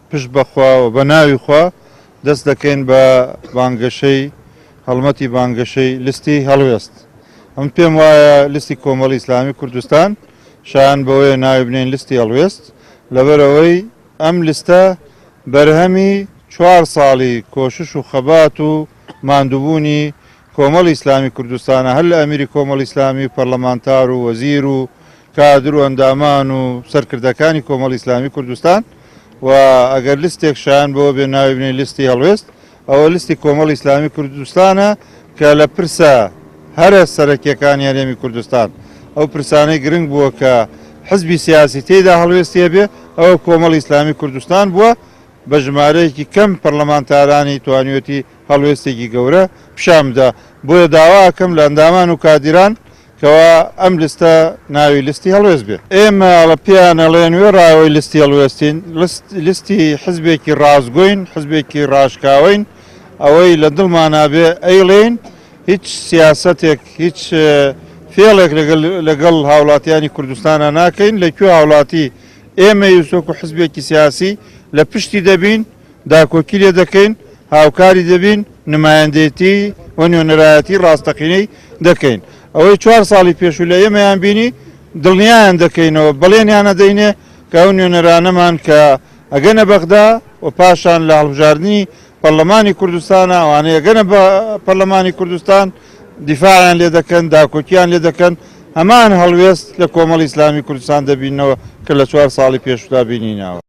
پشت بەخوا و بە ناوی خوا دەست دەکەین بە بانگەشەی هەڵمەتی بانگەشەی لیستی هەڵوێست. ئەم پێم وایە لیستی کۆمەڵی ئیسلامی کوردستان شایان بەوەیە ناوی بنێن لیستی هەڵوێست لەبەرەوەی ئەم لیستە بەرهەمی 4 ساڵی کۆشش و خەبات و ماندووبوونی کۆمەڵی ئیسلامی کوردستانە هەر لە ئەمیری کۆمەڵی ئیسلامی پەرلەمانتار و وەزیر و کادر و ئەندامان و سەرکردەکانی کۆمەڵی ئیسلامی کوردستان و ئەگەر لیستێک شایان بەوە بێ ناوی بنێن لیستی هەڵوێست ئەوە لیستی کۆمەڵی ئیسلامی کوردستانە کە لە پرسە هەرە سەرەکیەکانی هەرێمی کوردستان ئەو پرسانەی گرنگ بووە کە حزبی سیاسی تێدا هەڵوێستیە بێ ئەوە کۆمەڵی ئیسلامی کوردستان بووە بە ژمارەیەکی کەم پەرلەمانتارانی توانیوەتی هەڵوێستێکی گەورە پیشامدا. بۆیە داواکەم لە ئەندامان و کادیران کەوا ئەم لیستە ناوی لیستی هەڵوێست بێت. ئێمە لە پیان ئەڵێن وێ ڕاوەی لیستی هەڵوێستین لیستی حزبێکی ڕازگۆین حزبێکی ڕاشکاوین ئەوەی لە دڵمانابێ ئەیڵێن هیچ سیاسەتێک هیچ فێڵێک لەگەڵ هاوڵاتیانی کوردستانە ناکەین لەکوێ هاوڵاتی ئێمە یوسۆک و حزبێکی سیاسی لە پشتی دەبین داکۆکی لێ دەکەین هاوکاری دەبین نمایەندێتی و نوێنەرایەتی ڕاستەقینەی دەکەین. ئەوەی 4 ساڵی پێشوو لە ئێمەیان بینی دڵنیایان دەکەینەوە بەڵێنیان نەدەینێ کە ئەو نوێنەرانەمان کە ئەگەنە بەغدا و پاشان لە هەڵبژاردننی پەرلەمانی کوردستانە ئەوانەیە ئەگەنە بە پەرلەمانی کوردستان دیفاعیان لێ دەکەن داکۆکیان لێ دەکەن هەمان هەڵوێست لە کۆمەڵی ئیسلامی کوردستان دەبینەوە کە لە 4 ساڵی پێشودا بینینەوە.